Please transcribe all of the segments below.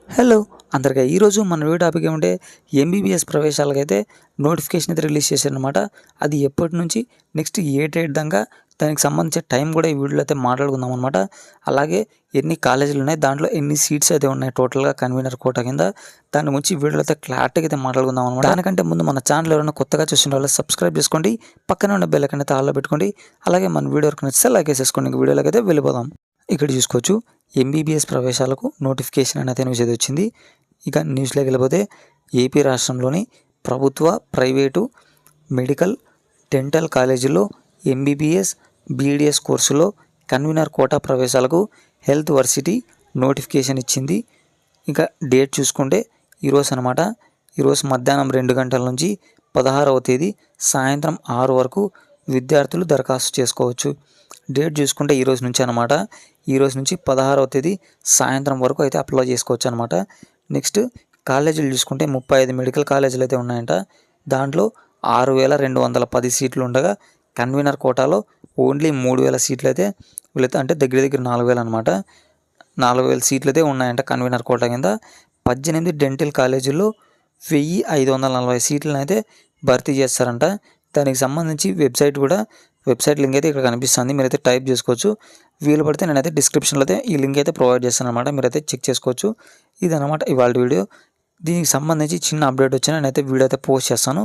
Hello అందరికీ ఈరోజు మన వీడియో టాపిక్ ఏమంటే ఎంబీబీఎస్ ప్రవేశాలకైతే నోటిఫికేషన్ అయితే రిలీజ్ చేశారనమాట. అది ఎప్పటి నుంచి నెక్స్ట్ ఏ డేట్ దాకా దానికి సంబంధించిన టైం కూడా ఈ వీడియోలో అయితే మాట్లాడుకుందాం అనమాట. అలాగే ఎన్ని కాలేజీలు ఉన్నాయి, దాంట్లో ఎన్ని సీట్స్ అయితే ఉన్నాయి టోటల్గా కన్వీనర్ కోటా కింద, దాని గురించి వీడియోలో అయితే క్లారిటీగా అయితే మాట్లాడుకుందాం అనమాట. దానికంటే ముందు మన ఛానల్ ఎవరైనా కొత్తగా చూసిన వాళ్ళు సబ్స్క్రైబ్ చేసుకోండి, పక్కన ఉన్న బెల్ ఐకాన్ అయితే ఆల్లో పెట్టుకోండి. అలాగే మన వీడియో వరకు నచ్చితే లైక్ వేసేసుకోండి. ఇంక వీడియోలోకి అయితే వెళ్ళిపోదాం. ఇక్కడ చూసుకోవచ్చు ఎంబీబీఎస్ ప్రవేశాలకు నోటిఫికేషన్ అనేది న్యూస్ వచ్చింది. ఇక న్యూస్లోకి వెళ్ళిపోతే ఏపీ రాష్ట్రంలోని ప్రభుత్వ, ప్రైవేటు, మెడికల్, డెంటల్ కాలేజీల్లో ఎంబీబీఎస్, బీడీఎస్ కోర్సులో కన్వీనర్ కోటా ప్రవేశాలకు హెల్త్ వర్సిటీ నోటిఫికేషన్ ఇచ్చింది. ఇక డేట్ చూసుకుంటే ఈరోజు అనమాట. ఈరోజు మధ్యాహ్నం 2 గంటల నుంచి 16వ తేదీ సాయంత్రం 6 వరకు విద్యార్థులు దరఖాస్తు చేసుకోవచ్చు. డేట్ చూసుకుంటే ఈరోజు నుంచి అనమాట. ఈరోజు నుంచి 16వ తేదీ సాయంత్రం వరకు అయితే అప్లై చేసుకోవచ్చు అనమాట. నెక్స్ట్ కాలేజీలు చూసుకుంటే 35 మెడికల్ కాలేజీలు అయితే ఉన్నాయంట. దాంట్లో 6,210 సీట్లు ఉండగా కన్వీనర్ కోటాలో ఓన్లీ 3,000 సీట్లు అయితే వీళ్ళైతే, అంటే దగ్గర 4,000 అనమాట. 4,000 సీట్లు అయితే ఉన్నాయంట కన్వీనర్ కోటా కింద. 18 డెంటల్ కాలేజీల్లో 1,540 సీట్లను అయితే భర్తీ చేస్తారంట. దానికి సంబంధించి వెబ్సైట్ లింక్ అయితే ఇక్కడ కనిపిస్తుంది, మీరైతే టైప్ చేసుకోవచ్చు. వీలు పడితే నేనైతే డిస్క్రిప్షన్లో అయితే ఈ లింక్ అయితే ప్రొవైడ్ చేస్తాను అనమాట, మీరైతే చెక్ చేసుకోవచ్చు. ఇదనమాట ఇవాళ వీడియో. దీనికి సంబంధించి చిన్న అప్డేట్ వచ్చినా నేనైతే వీడియో అయితే పోస్ట్ చేస్తాను.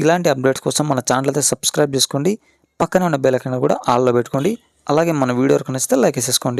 ఇలాంటి అప్డేట్స్ కోసం మన ఛానల్ అయితే సబ్స్క్రైబ్ చేసుకోండి, పక్కనే ఉన్న బెల్ ఐకాన్ కూడా ఆల్లో పెట్టుకోండి. అలాగే మన వీడియో నచ్చితే లైక్ వేసేసుకోండి.